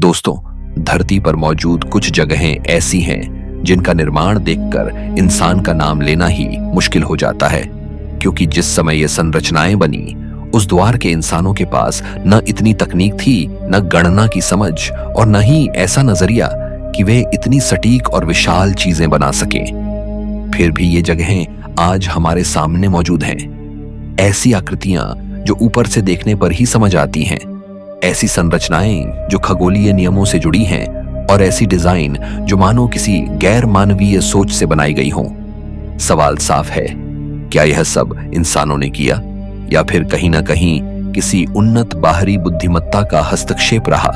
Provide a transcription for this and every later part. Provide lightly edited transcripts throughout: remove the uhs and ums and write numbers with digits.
दोस्तों, धरती पर मौजूद कुछ जगहें ऐसी हैं जिनका निर्माण देखकर इंसान का नाम लेना ही मुश्किल हो जाता है, क्योंकि जिस समय ये संरचनाएं बनी उस द्वार के इंसानों के पास न इतनी तकनीक थी, न गणना की समझ और न ही ऐसा नजरिया कि वे इतनी सटीक और विशाल चीजें बना सकें। फिर भी ये जगहें आज हमारे सामने मौजूद हैं। ऐसी आकृतियां जो ऊपर से देखने पर ही समझ आती हैं, ऐसी संरचनाएं जो खगोलीय नियमों से जुड़ी हैं और ऐसी डिजाइन जो मानो किसी गैर मानवीय सोच से बनाई गई हों। सवाल साफ है, क्या यह सब इंसानों ने किया या फिर कहीं ना कहीं किसी उन्नत बाहरी बुद्धिमत्ता का हस्तक्षेप रहा?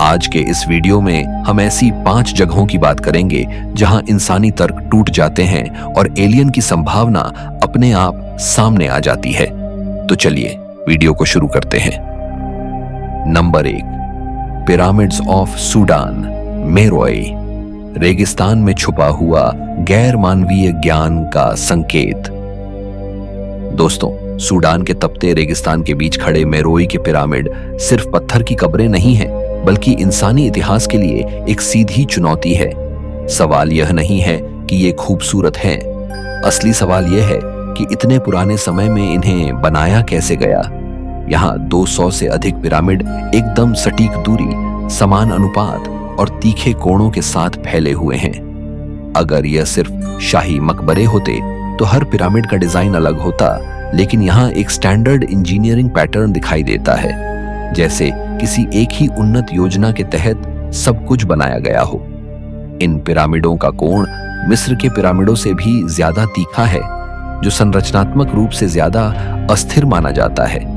आज के इस वीडियो में हम ऐसी 5 जगहों की बात करेंगे जहां इंसानी तर्क टूट जाते हैं और एलियन की संभावना अपने आप सामने आ जाती है। तो चलिए वीडियो को शुरू करते हैं। Number 1, pyramids of Sudan, Meroe. रेगिस्तान में छुपा हुआ गैर मानवीय ज्ञान का संकेत। दोस्तों, सूडान के तपते रेगिस्तान के बीच खड़े मेरोई के पिरामिड सिर्फ पत्थर की कब्रें नहीं हैं, बल्कि इंसानी इतिहास के लिए एक सीधी चुनौती है। सवाल यह नहीं है कि ये खूबसूरत हैं, असली सवाल यह है कि इतने पुराने समय में इन्हें बनाया कैसे गया। यहाँ 200 से अधिक पिरामिड एकदम सटीक दूरी, समान अनुपात और तीखे कोणों के साथ फैले हुए हैं। अगर यह सिर्फ शाही मकबरे होते तो हर पिरामिड का डिजाइन अलग होता, लेकिन यहाँ एक स्टैंडर्ड इंजीनियरिंग पैटर्न दिखाई देता है, जैसे किसी एक ही उन्नत योजना के तहत सब कुछ बनाया गया हो। इन पिरामिडों का कोण मिस्र के पिरामिडों से भी ज्यादा तीखा है, जो संरचनात्मक रूप से ज्यादा अस्थिर माना जाता है।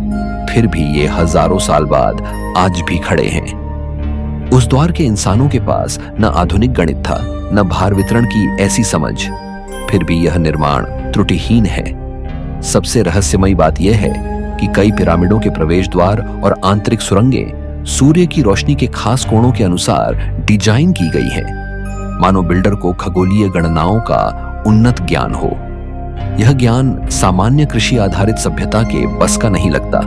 फिर भी ये हजारों साल बाद आज भी खड़े हैं। उस द्वार के इंसानों के पास न आधुनिक गणित था, न भार वितरण की ऐसी समझ। फिर भी यह निर्माण त्रुटिहीन है। सबसे रहस्यमयी बात यह है कि कई पिरामिडों के प्रवेश द्वार और आंतरिक सुरंगें सूर्य की रोशनी के खास कोणों के अनुसार डिजाइन की गई हैं, मानो बिल्डर को खगोलीय गणनाओं का उन्नत ज्ञान हो। यह ज्ञान सामान्य कृषि आधारित सभ्यता के बस का नहीं लगता।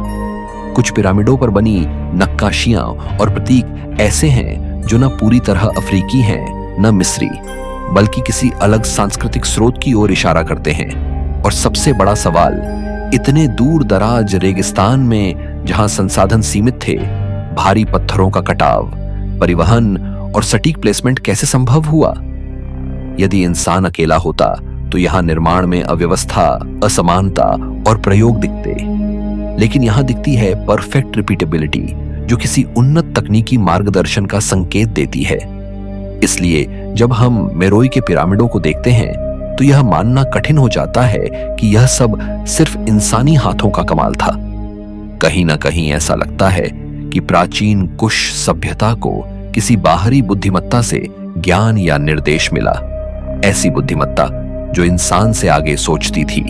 कुछ पिरामिडों पर बनी नक्काशियां और प्रतीक ऐसे हैं जो न पूरी तरह अफ्रीकी हैं, न मिस्री, बल्कि किसी अलग सांस्कृतिक स्रोत की ओर इशारा करते हैं। और सबसे बड़ा सवाल, इतने दूर दराज रेगिस्तान में जहां संसाधन सीमित थे, भारी पत्थरों का कटाव, परिवहन और सटीक प्लेसमेंट कैसे संभव हुआ? यदि इंसान अकेला होता तो यहां निर्माण में अव्यवस्था, असमानता और प्रयोग दिखते, लेकिन यहां दिखती है परफेक्ट रिपीटेबिलिटी, जो किसी उन्नत तकनीकी मार्गदर्शन का संकेत देती है। इसलिए जब हम मेरोई के पिरामिडों को देखते हैं तो यह मानना कठिन हो जाता है कि यह सब सिर्फ इंसानी हाथों का कमाल था। कहीं ना कहीं ऐसा लगता है कि प्राचीन कुश सभ्यता को किसी बाहरी बुद्धिमत्ता से ज्ञान या निर्देश मिला, ऐसी बुद्धिमत्ता जो इंसान से आगे सोचती थी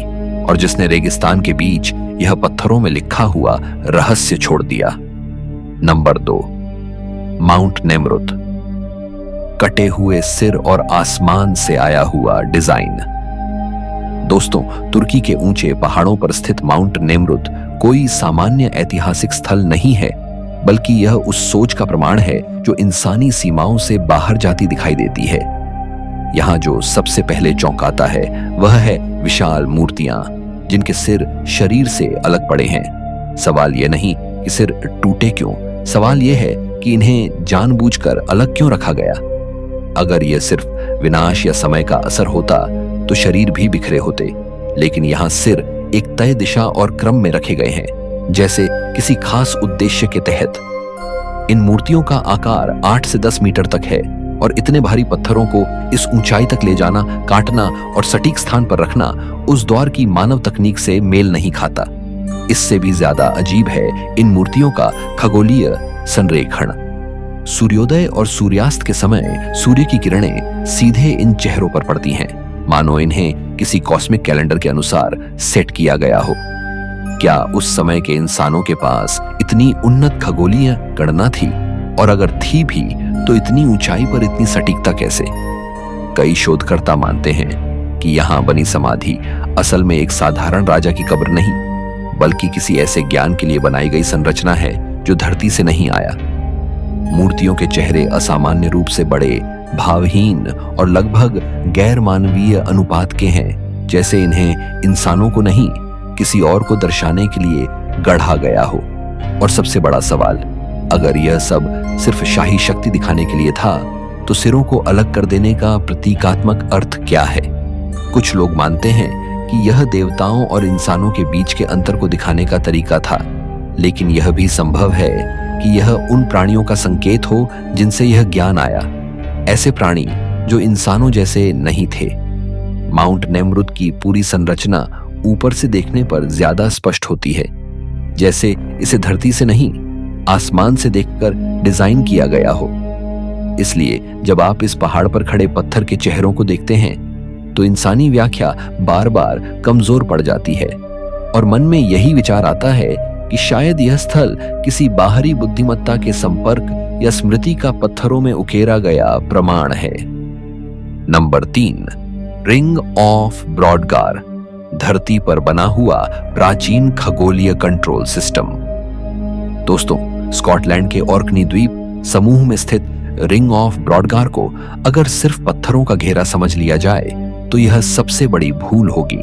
और जिसने रेगिस्तान के बीच यह पत्थरों में लिखा हुआ रहस्य छोड़ दिया। नंबर 2, माउंट नेमरुत, कटे हुए सिर और आसमान से आया हुआ डिजाइन। दोस्तों, तुर्की के ऊंचे पहाड़ों पर स्थित माउंट नेमरुत कोई सामान्य ऐतिहासिक स्थल नहीं है, बल्कि यह उस सोच का प्रमाण है जो इंसानी सीमाओं से बाहर जाती दिखाई देती है। यहाँ जो सबसे पहले चौंकाता है वह है विशाल मूर्तियां जिनके सिर शरीर से अलग पड़े हैं। सवाल यह नहीं कि सिर टूटे क्यों, सवाल यह है कि इन्हें जानबूझकर अलग क्यों रखा गया। अगर यह सिर्फ विनाश या समय का असर होता तो शरीर भी बिखरे होते, लेकिन यहाँ सिर एक तय दिशा और क्रम में रखे गए हैं, जैसे किसी खास उद्देश्य के तहत। इन मूर्तियों का आकार 8 से 10 मीटर तक है और इतने भारी पत्थरों को इस ऊंचाई तक ले जाना, काटना और सटीक स्थान पर रखना उस दौर की मानव तकनीक से मेल नहीं खाता। इससे भी ज्यादा अजीब है इन मूर्तियों का खगोलीय संरेखण। सूर्योदय और सूर्यास्त के समय सूर्य की किरणें सीधे इन चेहरों पर पड़ती हैं, मानो इन्हें किसी कॉस्मिक कैलेंडर के अनुसार सेट किया गया हो। क्या उस समय के इंसानों के पास इतनी उन्नत खगोलीय गणना थी? और अगर थी भी तो इतनी ऊंचाई पर इतनी सटीकता कैसे? कई शोधकर्ता मानते हैं कि यहाँ बनी समाधि असल में एक साधारण राजा की कब्र नहीं, बल्कि किसी ऐसे ज्ञान के लिए बनाई गई संरचना है जो धरती से नहीं आया। मूर्तियों के चेहरे असामान्य रूप से बड़े, भावहीन और लगभग गैर मानवीय अनुपात के हैं, जैसे इन्हें इंसानों को नहीं किसी और को दर्शाने के लिए गढ़ा गया हो। और सबसे बड़ा सवाल, अगर यह सब सिर्फ शाही शक्ति दिखाने के लिए था, तो सिरों को अलग कर देने का प्रतीकात्मक अर्थ क्या है? कुछ लोग मानते हैं कि यह देवताओं और इंसानों के बीच के अंतर को दिखाने का तरीका था, लेकिन यह भी संभव है कि यह उन प्राणियों का संकेत हो जिनसे यह ज्ञान आया, ऐसे प्राणी जो इंसानों जैसे नहीं थे। माउंट नेमरुद की पूरी संरचना ऊपर से देखने पर ज्यादा स्पष्ट होती है, जैसे इसे धरती से नहीं आसमान से देखकर डिजाइन किया गया हो। इसलिए जब आप इस पहाड़ पर खड़े पत्थर के चेहरों को देखते हैं, तो इंसानी व्याख्या बार बार कमजोर पड़ जाती है और मन में यही विचार आता है कि शायद यह स्थल किसी बाहरी बुद्धिमत्ता के संपर्क या स्मृति का पत्थरों में उकेरा गया प्रमाण है। नंबर 3, रिंग ऑफ ब्रॉडगार, धरती पर बना हुआ प्राचीन खगोलीय कंट्रोल सिस्टम। दोस्तों, स्कॉटलैंड के ऑर्कनी द्वीप समूह में स्थित रिंग ऑफ ब्रॉडगार को अगर सिर्फ पत्थरों का घेरा समझ लिया जाए तो यह सबसे बड़ी भूल होगी।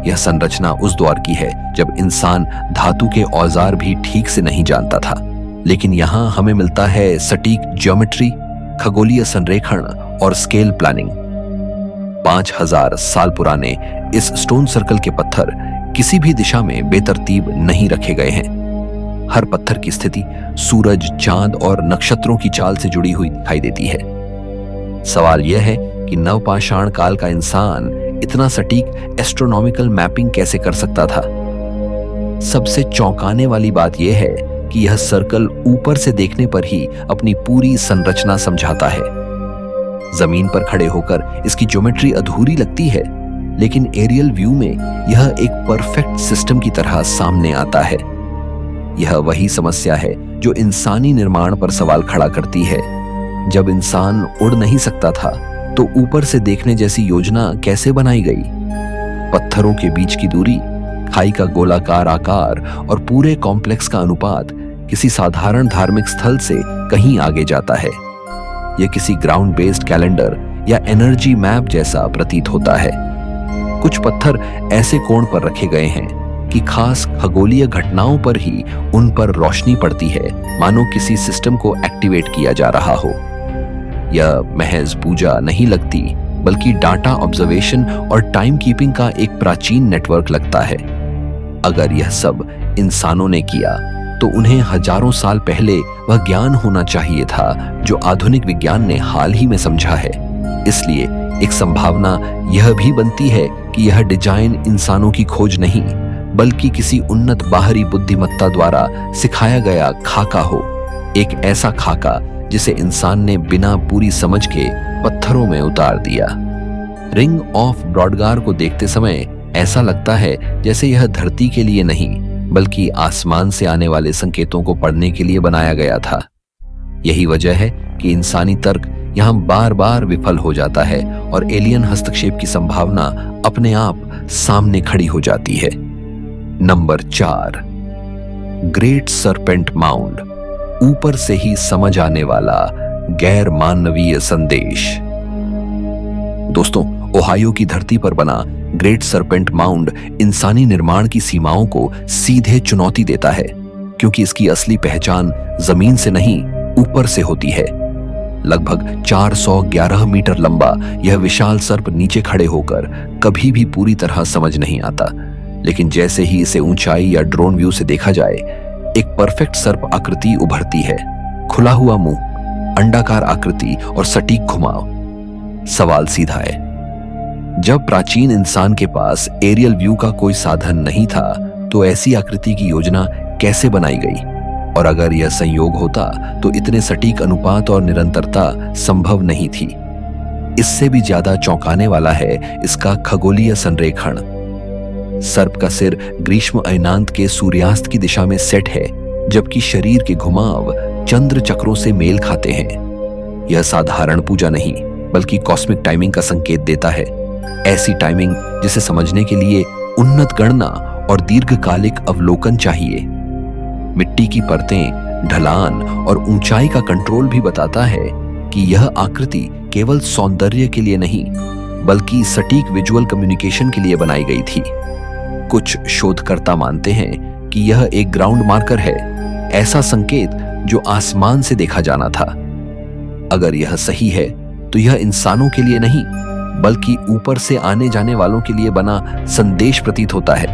यह संरचना उस दौर की है जब इंसान धातु के औजार भी ठीक से नहीं जानता था, लेकिन यहां हमें मिलता है सटीक ज्योमेट्री, खगोलीय संरेखण और स्केल प्लानिंग। 5000 साल पुराने इस स्टोन सर्कल के पत्थर किसी भी दिशा में बेतरतीब नहीं रखे गए हैं। हर पत्थर की स्थिति सूरज, चांद और नक्षत्रों की चाल से जुड़ी हुई दिखाई देती है। सवाल यह है कि नवपाषाण काल का इंसान इतना सटीक एस्ट्रोनॉमिकल मैपिंग कैसे कर सकता था? सबसे चौंकाने वाली बात यह है कि यह सर्कल ऊपर से देखने पर ही अपनी पूरी संरचना समझाता है। जमीन पर खड़े होकर इसकी ज्योमेट्री अधूरी लगती है, लेकिन एरियल व्यू में यह एक परफेक्ट सिस्टम की तरह सामने आता है। यह वही समस्या है जो इंसानी निर्माण पर सवाल खड़ा करती है। जब इंसान उड़ नहीं सकता था, तो ऊपर से देखने जैसी योजना कैसे बनाई गई? पत्थरों के बीच की दूरी, खाई का गोलाकार आकार और पूरे कॉम्प्लेक्स का अनुपात किसी साधारण धार्मिक स्थल से कहीं आगे जाता है। यह किसी ग्राउंड बेस्ड कैलेंडर या एनर्जी मैप जैसा प्रतीत होता है। कुछ पत्थर ऐसे कोण पर रखे गए हैं कि खास खगोलीय घटनाओं पर ही उन पर रोशनी पड़ती है, मानो किसी सिस्टम को एक्टिवेट किया जा रहा हो। यह महज पूजा नहीं लगती, बल्कि डाटा ऑब्जर्वेशन और टाइम कीपिंग का एक प्राचीन नेटवर्क लगता है। अगर यह सब इंसानों ने किया, तो उन्हें हजारों साल पहले वह ज्ञान होना चाहिए था जो आधुनिक विज्ञान ने हाल ही में समझा है। इसलिए एक संभावना यह भी बनती है कि यह डिजाइन इंसानों की खोज नहीं, बल्कि किसी उन्नत बाहरी बुद्धिमत्ता द्वारा सिखाया गया खाका हो। एक ऐसा खाका जिसे इंसान ने बिना पूरी समझ के पत्थरों में उतार दिया। रिंग ऑफ ब्रॉडगार को देखते समय ऐसा लगता है जैसे यह धरती के लिए नहीं, बल्कि आसमान से आने वाले संकेतों को पढ़ने के लिए बनाया गया था। यही वजह है कि इंसानी तर्क यहां बार बार विफल हो जाता है और एलियन हस्तक्षेप की संभावना अपने आप सामने खड़ी हो जाती है। नंबर 4, ग्रेट सरपेंट माउंड, ऊपर से ही समझ आने वाला गैर मानवीय संदेश। दोस्तों, ओहायो की धरती पर बना ग्रेट सरपेंट माउंड इंसानी निर्माण की सीमाओं को सीधे चुनौती देता है, क्योंकि इसकी असली पहचान जमीन से नहीं, ऊपर से होती है। लगभग 411 मीटर लंबा यह विशाल सर्प नीचे खड़े होकर कभी भी पूरी तरह समझ नहीं आता, लेकिन जैसे ही इसे ऊंचाई या ड्रोन व्यू से देखा जाए, एक परफेक्ट सर्प आकृति उभरती है। खुला हुआ मुंह, अंडाकार आकृति और सटीक घुमाव। सवाल सीधा है, जब प्राचीन इंसान के पास एरियल व्यू का कोई साधन नहीं था, तो ऐसी आकृति की योजना कैसे बनाई गई? और अगर यह संयोग होता, तो इतने सटीक अनुपात और निरंतरता संभव नहीं थी। इससे भी ज्यादा चौंकाने वाला है इसका खगोलीय संरेखण। सर्प का सिर ग्रीष्म अयनांत के सूर्यास्त की दिशा में सेट है, जबकि शरीर के घुमाव चंद्र चक्रों से मेल खाते हैं। यह साधारण पूजा नहीं, बल्कि कॉस्मिक टाइमिंग का संकेत देता है। ऐसी टाइमिंग जिसे समझने के लिए उन्नत गणना और दीर्घकालिक अवलोकन चाहिए। मिट्टी की परतें ढलान और ऊंचाई का कंट्रोल भी बताता है कि यह आकृति केवल सौंदर्य के लिए नहीं बल्कि सटीक विजुअल कम्युनिकेशन के लिए बनाई गई थी। कुछ शोधकर्ता मानते हैं कि यह एक ग्राउंड मार्कर है, ऐसा संकेत जो आसमान से देखा जाना था। अगर यह सही है तो यह इंसानों के लिए नहीं बल्कि ऊपर से आने जाने वालों के लिए बना संदेश प्रतीत होता है।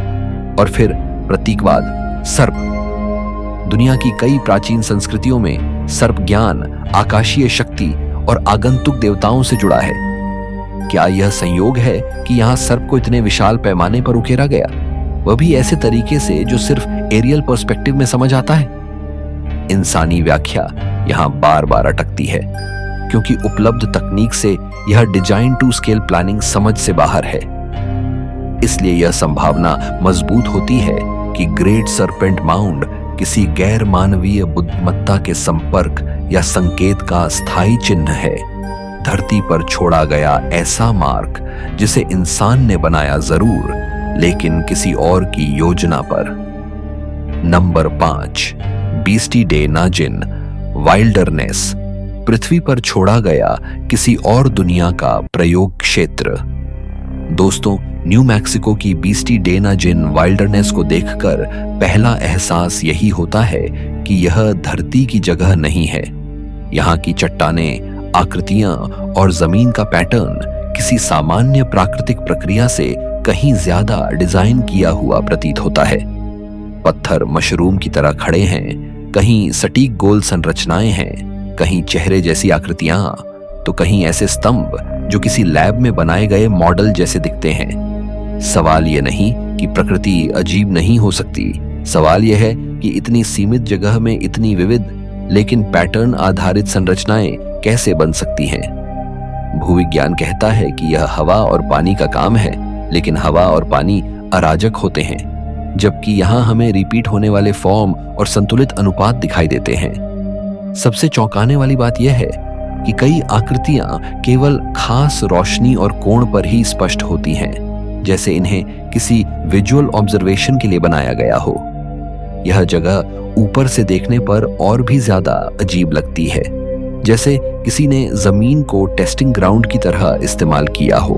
और फिर प्रतीकवाद, सर्प। दुनिया की कई प्राचीन संस्कृतियों में सर्प ज्ञान, आकाशीय शक्ति और आगंतुक देवताओं से जुड़ा है। क्या यह संयोग है कि यहाँ सर्प को इतने विशाल पैमाने पर उकेरा गया, वह भी ऐसे तरीके से जो सिर्फ एरियल पर्सपेक्टिव में समझ आता है? इंसानी व्याख्या यहाँ बार बार अटकती है क्योंकि उपलब्ध तकनीक से यह डिजाइन टू स्केल प्लानिंग समझ से बाहर है। इसलिए यह संभावना मजबूत होती है कि ग्रेट सरपेंट माउंड किसी गैर मानवीय बुद्धिमत्ता के संपर्क या संकेत का स्थायी चिन्ह है, धरती पर छोड़ा गया ऐसा मार्ग जिसे इंसान ने बनाया जरूर, लेकिन किसी और की योजना पर। नंबर 5, बीस्टी डे नाजिन, वाइल्डरनेस। पृथ्वी पर छोड़ा गया किसी और दुनिया का प्रयोग क्षेत्र। दोस्तों, न्यू मैक्सिको की बीस्टी डे नाजिन वाइल्डरनेस को देखकर पहला एहसास यही होता है कि यह धरती की जगह नहीं है। यहाँ की चट्टानें, आकृतियां और जमीन का पैटर्न किसी सामान्य प्राकृतिक प्रक्रिया से कहीं ज्यादा डिजाइन किया हुआ प्रतीत होता है। पत्थर मशरूम की तरह खड़े हैं, कहीं सटीक गोल संरचनाएं हैं, कहीं चेहरे जैसी आकृतियां, तो कहीं ऐसे स्तंभ जो किसी लैब में बनाए गए मॉडल जैसे दिखते हैं। सवाल यह नहीं कि प्रकृति अजीब नहीं हो सकती, सवाल यह है कि इतनी सीमित जगह में इतनी विविध लेकिन पैटर्न आधारित संरचनाएं कैसे बन सकती हैं। भूविज्ञान कहता है कि यह हवा और पानी का काम है, लेकिन हवा और पानी अराजक होते हैं, जबकि यहां हमें रिपीट होने वाले फॉर्म और संतुलित अनुपात दिखाई देते हैं। सबसे चौंकाने वाली बात यह है कि कई आकृतियां केवल खास रोशनी और कोण पर ही स्पष्ट होती हैं, जैसे इन्हें किसी विजुअल ऑब्जर्वेशन के लिए बनाया गया हो। यह जगह ऊपर से देखने पर और भी ज्यादा अजीब लगती है, जैसे किसी ने जमीन को टेस्टिंग ग्राउंड की तरह इस्तेमाल किया हो।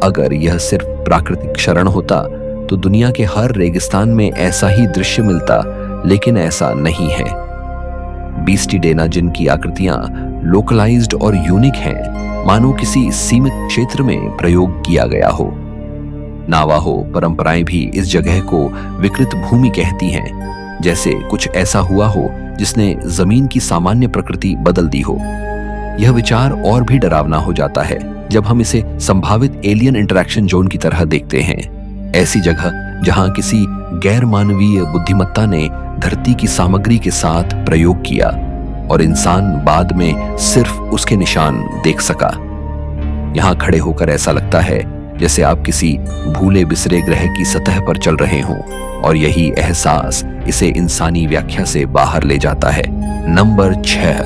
अगर यह सिर्फ प्राकृतिक क्षरण होता तो दुनिया के हर रेगिस्तान में ऐसा ही दृश्य मिलता, लेकिन ऐसा नहीं है। बीस्टी डे नाजिन की आकृतियां लोकलाइज्ड और यूनिक हैं, मानो किसी सीमित क्षेत्र में प्रयोग किया गया हो। नावाहो परंपराएं भी इस जगह को विकृत भूमि कहती हैं, जैसे कुछ ऐसा हुआ हो जिसने जमीन की सामान्य प्रकृति बदल दी हो। यह विचार और भी डरावना हो जाता है जब हम इसे संभावित एलियन इंटरैक्शन जोन की तरह देखते हैं, ऐसी जगह जहां किसी गैर मानवीय बुद्धिमत्ता ने धरती की सामग्री के साथ प्रयोग किया और इंसान बाद में सिर्फ उसके निशान देख सका। यहां खड़े होकर ऐसा लगता है जैसे आप किसी भूले बिसरे ग्रह की सतह पर चल रहे हों, और यही एहसास इसे इंसानी व्याख्या से बाहर ले जाता है। नंबर 6,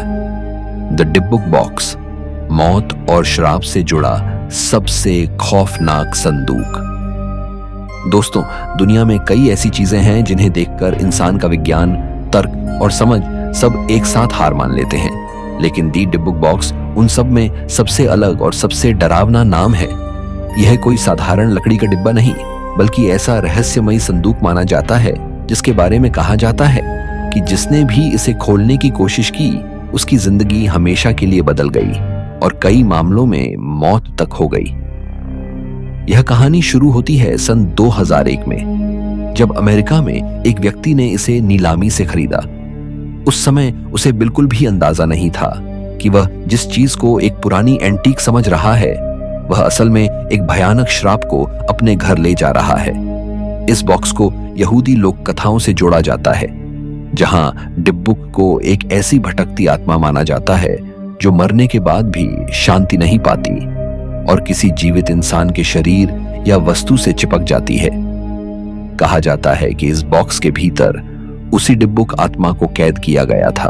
द डिब्बुक बॉक्स, मौत और श्राप से जुड़ा सबसे खौफनाक संदूक। दोस्तों, दुनिया में कई ऐसी चीजें हैं जिन्हें देखकर इंसान का विज्ञान, तर्क और समझ सब एक साथ हार मान लेते हैं, लेकिन दी डिब्बुक बॉक्स उन सब में सबसे अलग और सबसे डरावना नाम है। यह कोई साधारण लकड़ी का डिब्बा नहीं, बल्कि ऐसा रहस्यमयी संदूक माना जाता है जिसके बारे में कहा जाता है कि जिसने भी इसे खोलने की कोशिश की उसकी जिंदगी हमेशा के लिए बदल गई और कई मामलों में मौत तक हो गई। यह कहानी शुरू होती है सन 2001 में, जब अमेरिका में एक व्यक्ति ने इसे नीलामी से खरीदा। उस समय उसे बिल्कुल भी अंदाजा नहीं था कि वह जिस चीज को एक पुरानी एंटीक समझ रहा है, वह असल में एक भयानक श्राप को अपने घर ले जा रहा है। इस बॉक्स को यहूदी लोक कथाओं से जोड़ा जाता है, जहां डिब्बुक को एक ऐसी भटकती आत्मा माना जाता है जो मरने के बाद भी शांति नहीं पाती और किसी जीवित इंसान के शरीर या वस्तु से चिपक जाती है। कहा जाता है कि इस बॉक्स के भीतर उसी डिब्बुक आत्मा को कैद किया गया था।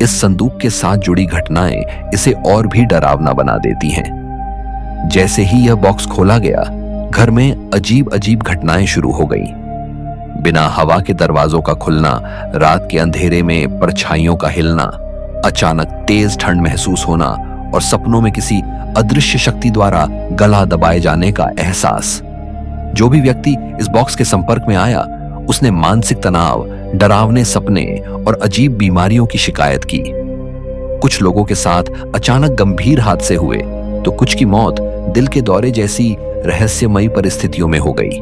इस संदूक के साथ जुड़ी घटनाएं इसे और भी डरावना बना देती हैं। जैसे ही यह बॉक्स खोला गया, घर में अजीब अजीब घटनाएं शुरू हो गई। बिना हवा के दरवाजों का खुलना, रात के अंधेरे में परछाइयों का हिलना, अचानक तेज ठंड महसूस होना और सपनों में किसी अदृश्य शक्ति द्वारा गला दबाए जाने का एहसास। जो भी व्यक्ति इस बॉक्स के संपर्क में आया, उसने मानसिक तनाव, डरावने सपने और अजीब बीमारियों की शिकायत की। कुछ लोगों के साथ अचानक गंभीर हादसे हुए, तो कुछ की मौत दिल के दौरे जैसी रहस्यमयी परिस्थितियों में हो गई।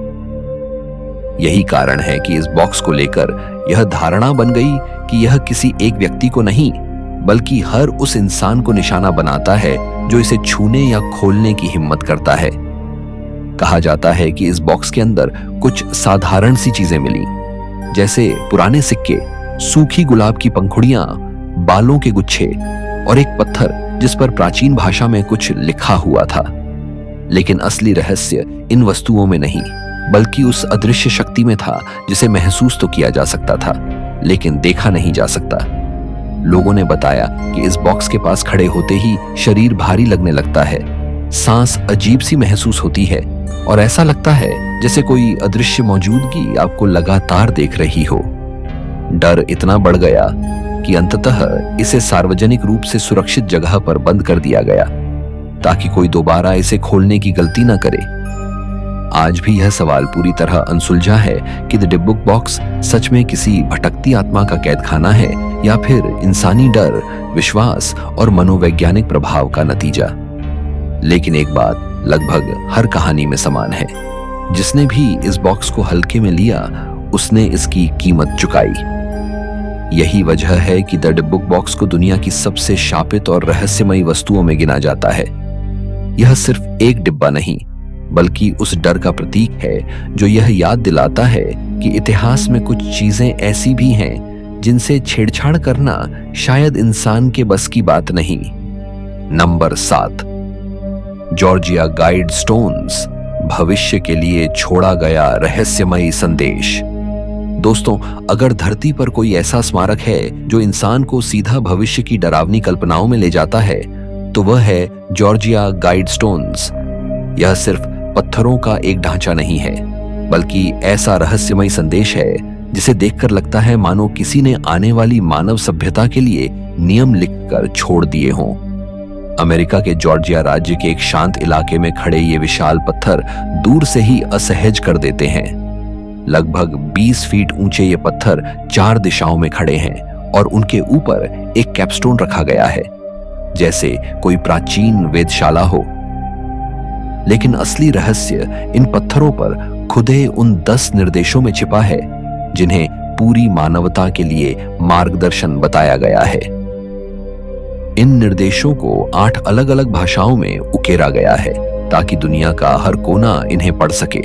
यही कारण है कि इस बॉक्स को लेकर यह धारणा बन गई कि यह किसी एक व्यक्ति को नहीं, बल्कि हर उस इंसान को निशाना बनाता है जो इसे छूने या खोलने की हिम्मत करता है। कहा जाता है कि इस बॉक्स के अंदर कुछ साधारण सी चीजें मिली, जैसे पुराने सिक्के, सूखी गुलाब की पंखुड़ियां, बालों के गुच्छे और एक पत्थर जिस पर प्राचीन भाषा में कुछ लिखा हुआ था। लेकिन असली रहस्य इन वस्तुओं में नहीं, बल्कि उस अदृश्य शक्ति में था जिसे महसूस तो किया जा सकता था, लेकिन देखा नहीं जा सकता। लोगों ने बताया कि इस बॉक्स के पास खड़े होते ही शरीर भारी लगने लगता है, सांस अजीब सी महसूस होती है और ऐसा लगता है जैसे कोई अदृश्य मौजूदगी आपको लगातार देख रही हो। डर इतना बढ़ गया कि अंततः इसे सार्वजनिक रूप से सुरक्षित जगह पर बंद कर दिया गया, ताकि कोई दोबारा इसे खोलने की गलती न करे। आज भी यह सवाल पूरी तरह अनसुलझा है कि द डिब्बुक बॉक्स सच में किसी भटकती आत्मा का कैदखाना है या फिर इंसानी डर, विश्वास और मनोवैज्ञानिक प्रभाव का नतीजा। लेकिन एक बात लगभग हर कहानी में समान है, जिसने भी इस बॉक्स को हल्के में लिया, उसने इसकी कीमत चुकाई। यही वजह है कि द डिब्बुक बॉक्स को दुनिया की सबसे शापित और रहस्यमयी वस्तुओं में गिना जाता है। यह सिर्फ एक डिब्बा नहीं, बल्कि उस डर का प्रतीक है जो यह याद दिलाता है कि इतिहास में कुछ चीजें ऐसी भी हैं जिनसे छेड़छाड़ करना शायद इंसान के बस की बात नहीं। नंबर 7, जॉर्जिया गाइडस्टोन्स, भविष्य के लिए छोड़ा गया रहस्यमयी संदेश। दोस्तों, अगर धरती पर कोई ऐसा स्मारक है जो इंसान को सीधा भविष्य की डरावनी कल्पनाओं में ले जाता है, तो वह है जॉर्जिया गाइडस्टोन्स। यह सिर्फ पत्थरों का एक ढांचा नहीं है, बल्कि ऐसा रहस्यमयी संदेश है जिसे देखकर लगता है मानो किसी ने आने वाली मानव सभ्यता के लिए नियम लिखकर छोड़ दिए हों। अमेरिका के जॉर्जिया राज्य के एक शांत इलाके में खड़े ये विशाल पत्थर दूर से ही असहज कर देते हैं। लगभग 20 फीट ऊंचे ये पत्थर 4 दिशाओं में खड़े हैं और उनके ऊपर एक कैपस्टोन रखा गया है, जैसे कोई प्राचीन वेधशाला हो। लेकिन असली रहस्य इन पत्थरों पर खुदे उन 10 निर्देशों में छिपा है जिन्हें पूरी मानवता के लिए मार्गदर्शन बताया गया है। इन निर्देशों को 8 अलग-अलग भाषाओं में उकेरा गया है ताकि दुनिया का हर कोना इन्हें पढ़ सके।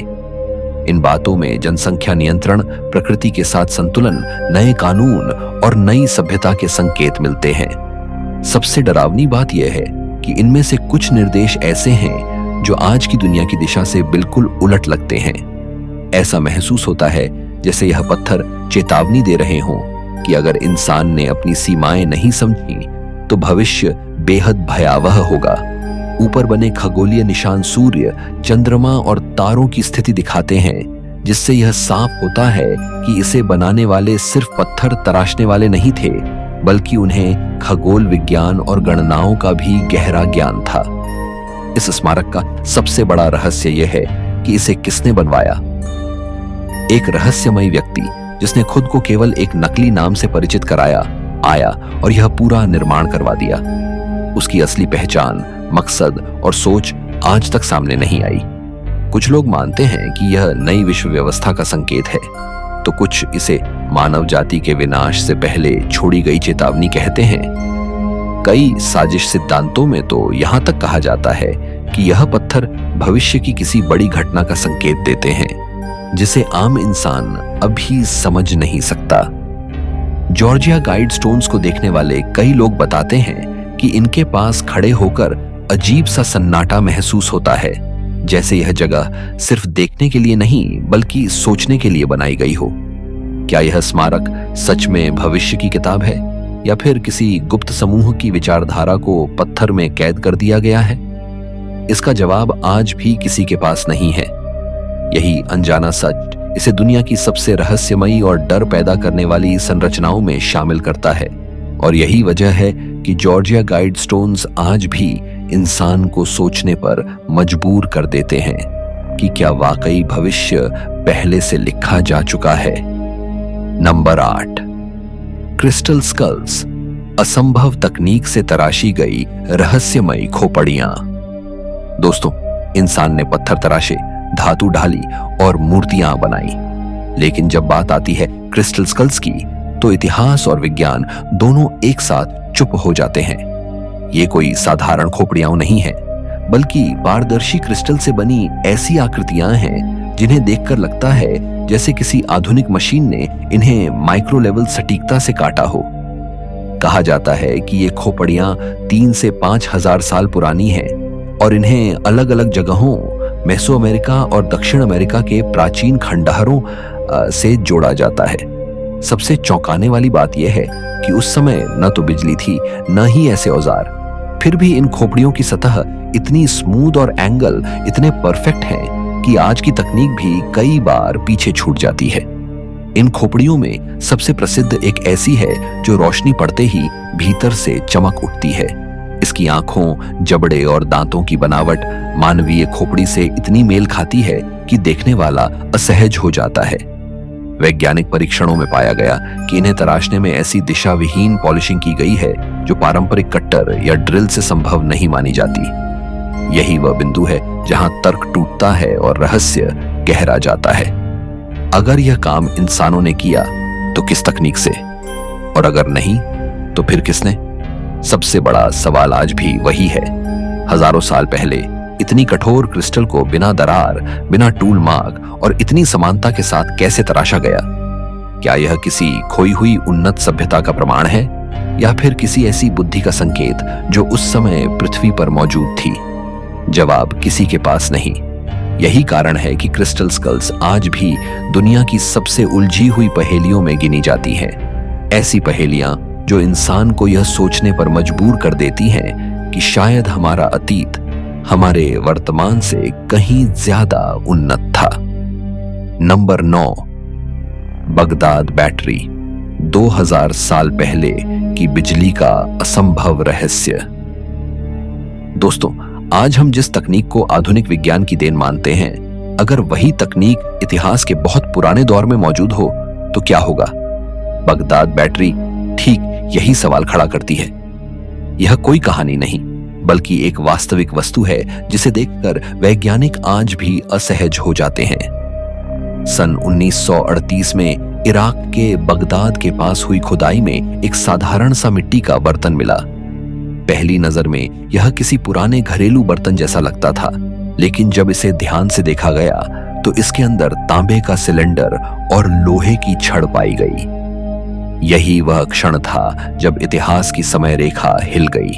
इन बातों में जनसंख्या नियंत्रण, प्रकृति के साथ संतुलन, नए कानून और नई सभ्यता के संकेत मिलते हैं। सबसे डरावनी बात यह है कि इनमें से कुछ निर्देश ऐसे हैं जो आज की दुनिया की दिशा से बिल्कुल उलट लगते हैं। ऐसा महसूस होता है जैसे यह पत्थर चेतावनी दे रहे हों कि अगर इंसान ने अपनी सीमाएं नहीं समझी तो भविष्य बेहद भयावह होगा। ऊपर बने खगोलीय निशान सूर्य, चंद्रमा और तारों की स्थिति दिखाते हैं, जिससे यह साफ होता है कि इसे बनाने वाले सिर्फ पत्थर तराशने वाले नहीं थे, बल्कि उन्हें खगोल विज्ञान और गणनाओं का भी गहरा ज्ञान था। इस स्मारक का सबसे बड़ा रहस्य यह है कि इसे किसने बनवाया। एक रहस्यमयी व्यक्ति जिसने खुद को केवल एक नकली नाम से परिचित कराया, आया और यह पूरा निर्माण करवा दिया। उसकी असली पहचान, मकसद और सोच आज तक सामने नहीं आई। कुछ लोग मानते हैं कि यह नई विश्व व्यवस्था का संकेत है, तो कुछ इसे मानव जाति के विनाश से पहले छोड़ी गई चेतावनी कहते हैं। कई साजिश सिद्धांतों में तो यहां तक कहा जाता है कि यह पत्थर भविष्य की किसी बड़ी घटना का संकेत देते हैं, जिसे आम इंसान अभी समझ नहीं सकता। जॉर्जिया गाइडस्टोन्स को देखने वाले कई लोग बताते हैं कि इनके पास खड़े होकर अजीब सा सन्नाटा महसूस होता है, जैसे यह जगह सिर्फ देखने के लिए नहीं बल्कि सोचने के लिए बनाई गई हो। क्या यह स्मारक सच में भविष्य की किताब है या फिर किसी गुप्त समूह की विचारधारा को पत्थर में कैद कर दिया गया है? इसका जवाब आज भी किसी के पास नहीं है। यही अनजाना सच इसे दुनिया की सबसे रहस्यमयी और डर पैदा करने वाली संरचनाओं में शामिल करता है। और यही वजह है कि जॉर्जिया गाइडस्टोन्स आज भी इंसान को सोचने पर मजबूर कर देते हैं कि क्या वाकई भविष्य पहले से लिखा जा चुका है। नंबर 8, क्रिस्टल स्कल्स, असंभव तकनीक से तराशी गई रहस्यमयी खोपड़ियां। दोस्तों, इंसान ने पत्थर तराशे, धातु ढाली और मूर्तियां बनाई, लेकिन जब बात आती है क्रिस्टल स्कल्स की, तो इतिहास और विज्ञान दोनों एक साथ चुप हो जाते हैं। ये कोई साधारण खोपड़ियां नहीं है, बल्कि पारदर्शी क्रिस्टल से बनी ऐसी आकृतियां हैं जिन्हें देखकर लगता है जैसे किसी आधुनिक मशीन ने इन्हें माइक्रो लेवल सटीकता से काटा हो। कहा जाता है कि ये खोपड़ियां 3 से 5 हजार साल पुरानी हैं और इन्हें अलग अलग जगहों, मेसो अमेरिका और दक्षिण अमेरिका के प्राचीन खंडहरों से जोड़ा जाता है। सबसे चौंकाने वाली बात यह है कि उस समय न तो बिजली थी, न ही ऐसे औजार, फिर भी इन खोपड़ियों की सतह इतनी स्मूथ और एंगल इतने परफेक्ट हैं कि आज की तकनीक भी कई बार पीछे छूट जाती है। इन खोपड़ियों में सबसे प्रसिद्ध एक ऐसी है जो रोशनी पड़ते ही भीतर से चमक उठती है। इसकी आंखों, जबड़े और दांतों की बनावट मानवीय खोपड़ी से इतनी मेल खाती है कि देखने वाला असहज हो जाता है। वैज्ञानिक परीक्षणों में पाया गया कि इन्हें तराशने में ऐसी दिशा विहीन पॉलिशिंग की गई है जो पारंपरिक कट्टर या ड्रिल से संभव नहीं मानी जाती। यही वह बिंदु है जहां तर्क टूटता है और रहस्य गहरा जाता है। अगर यह काम इंसानों ने किया तो किस तकनीक से, और अगर नहीं तो फिर किसने? सबसे बड़ा सवाल आज भी वही है, हजारों साल पहले इतनी कठोर क्रिस्टल को बिना दरार, बिना टूल मार्क और इतनी समानता के साथ कैसे तराशा गया? क्या यह किसी खोई हुई उन्नत सभ्यता का प्रमाण है, या फिर किसी ऐसी बुद्धि का संकेत जो उस समय पृथ्वी पर मौजूद थी? जवाब किसी के पास नहीं। यही कारण है कि क्रिस्टल स्कल्स आज भी दुनिया की सबसे उलझी हुई पहेलियों में गिनी जाती हैं। ऐसी पहेलियां जो इंसान को यह सोचने पर मजबूर कर देती हैं कि शायद हमारा अतीत हमारे वर्तमान से कहीं ज्यादा उन्नत था। नंबर 9, बगदाद बैटरी, 2000 साल पहले की बिजली का असंभव रहस्य। दोस्तों, आज हम जिस तकनीक को आधुनिक विज्ञान की देन मानते हैं, अगर वही तकनीक इतिहास के बहुत पुराने दौर में मौजूद हो तो क्या होगा? बगदाद बैटरी ठीक यही सवाल खड़ा करती है। यह कोई कहानी नहीं, बल्कि एक वास्तविक वस्तु है जिसे देखकर वैज्ञानिक आज भी असहज हो जाते हैं। सन 1938 में इराक के बगदाद के पास हुई खुदाई में एक साधारण सा मिट्टी का बर्तन मिला। पहली नजर में यह किसी पुराने घरेलू बर्तन जैसा लगता था, लेकिन जब इसे ध्यान से देखा गया तो इसके अंदर तांबे का सिलेंडर और लोहे की छड़ पाई गई। यही वह क्षण था जब इतिहास की समय रेखा हिल गई।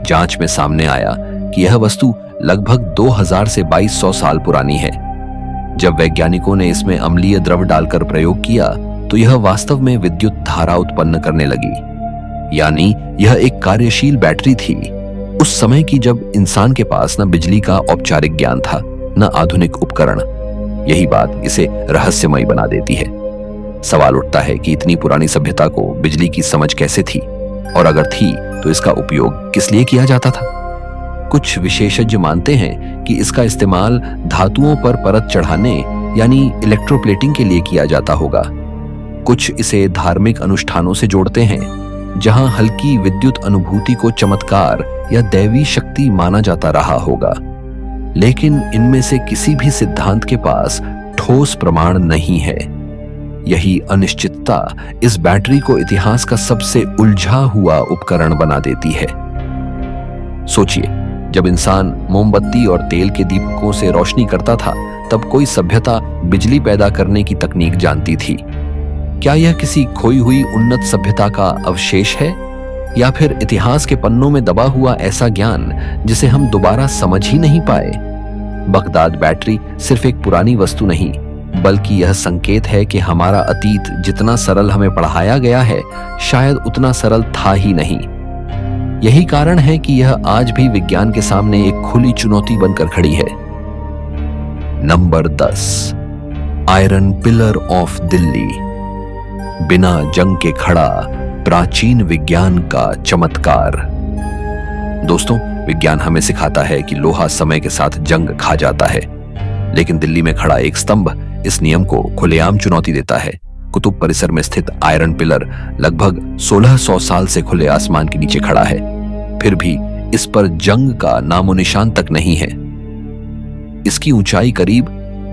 जांच में सामने आया कि यह वस्तु लगभग 2000 से 2200 साल पुरानी है। जब वैज्ञानिकों ने इसमें अम्लीय द्रव डालकर प्रयोग किया तो यह वास्तव में विद्युत धारा उत्पन्न करने लगी। यानी यह एक कार्यशील बैटरी थी, उस समय की जब इंसान के पास न बिजली का औपचारिक ज्ञान था, न आधुनिक उपकरण। यही बात इसे रहस्यमयी बना देती है। सवाल उठता है कि इतनी पुरानी सभ्यता को बिजली की समझ कैसे थी, और अगर थी तो इसका उपयोग किस लिए किया जाता था? कुछ विशेषज्ञ मानते हैं कि इसका इस्तेमाल धातुओं पर परत चढ़ाने यानी इलेक्ट्रोप्लेटिंग के लिए किया जाता होगा। कुछ इसे धार्मिक अनुष्ठानों से जोड़ते हैं, जहां हल्की विद्युत अनुभूति को चमत्कार या दैवी शक्ति माना जाता रहा होगा। लेकिन इनमें से किसी भी सिद्धांत के पास ठोस प्रमाण नहीं है। यही अनिश्चितता इस बैटरी को इतिहास का सबसे उलझा हुआ उपकरण बना देती है। सोचिए, जब इंसान मोमबत्ती और तेल के दीपकों से रोशनी करता था, तब कोई सभ्यता बिजली पैदा करने की तकनीक जानती थी। क्या यह किसी खोई हुई उन्नत सभ्यता का अवशेष है, या फिर इतिहास के पन्नों में दबा हुआ ऐसा ज्ञान जिसे हम दोबारा समझ ही नहीं पाए? बगदाद बैटरी सिर्फ एक पुरानी वस्तु नहीं, बल्कि यह संकेत है कि हमारा अतीत जितना सरल हमें पढ़ाया गया है, शायद उतना सरल था ही नहीं। यही कारण है कि यह आज भी विज्ञान के सामने एक खुली चुनौती बनकर खड़ी है। Number 10, iron pillar of Delhi, बिना जंग के खड़ा प्राचीन विज्ञान का चमत्कार। दोस्तों, विज्ञान हमें सिखाता है कि लोहा समय के साथ जंग खा जाता है, लेकिन दिल्ली में खड़ा एक स्तंभ इस नियम को खुलेआम चुनौती देता है। कुतुब परिसर में स्थित आयरन पिलर लगभग 1600 साल से खुले आसमान के नीचे खड़ा है, फिर भी इस पर जंग का नामो निशान तक नहीं है। इसकी ऊंचाई करीब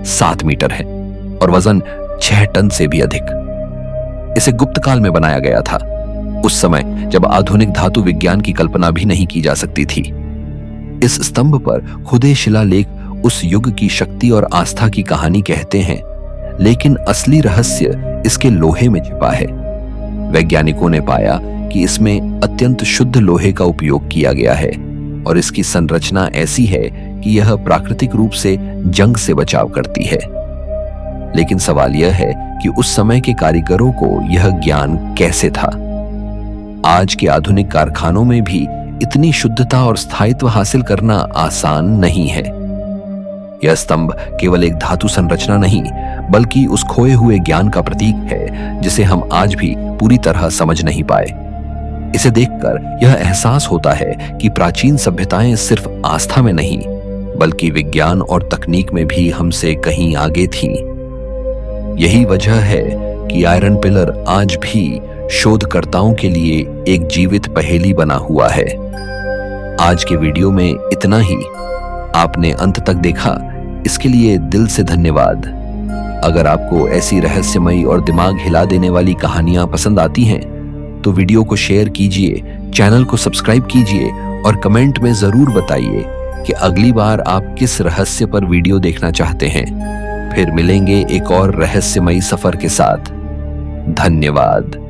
7 मीटर है और वजन 6 टन से भी अधिक। इसे गुप्त काल में बनाया गया था, उस समय जब आधुनिक धातु विज्ञान की कल्पना भी नहीं की जा सकती थी। इस स्तंभ पर खुदे शिलालेख उस युग की शक्ति और आस्था की कहानी कहते हैं, लेकिन असली रहस्य इसके लोहे में छिपा है। वैज्ञानिकों ने पाया कि इसमें अत्यंत शुद्ध लोहे का उपयोग किया गया है और इसकी संरचना ऐसी है कि यह प्राकृतिक रूप से जंग से बचाव करती है। लेकिन सवाल यह है कि उस समय के कारीगरों को यह ज्ञान कैसे था? आज के आधुनिक कारखानों में भी इतनी शुद्धता और स्थायित्व हासिल करना आसान नहीं है। यह स्तंभ केवल एक धातु संरचना नहीं, बल्कि उस खोए हुए ज्ञान का प्रतीक है जिसे हम आज भी पूरी तरह समझ नहीं पाए। इसे देखकर यह एहसास होता है कि प्राचीन सभ्यताएं सिर्फ आस्था में नहीं, बल्कि विज्ञान और तकनीक में भी हमसे कहीं आगे थीं। यही वजह है कि आयरन पिलर आज भी शोधकर्ताओं के लिए एक जीवित पहेली बना हुआ है। आज के वीडियो में इतना ही। आपने अंत तक देखा, इसके लिए दिल से धन्यवाद। अगर आपको ऐसी रहस्यमयी और दिमाग हिला देने वाली कहानियां पसंद आती हैं, तो वीडियो को शेयर कीजिए, चैनल को सब्सक्राइब कीजिए और कमेंट में जरूर बताइए कि अगली बार आप किस रहस्य पर वीडियो देखना चाहते हैं। फिर मिलेंगे एक और रहस्यमयी सफर के साथ। धन्यवाद।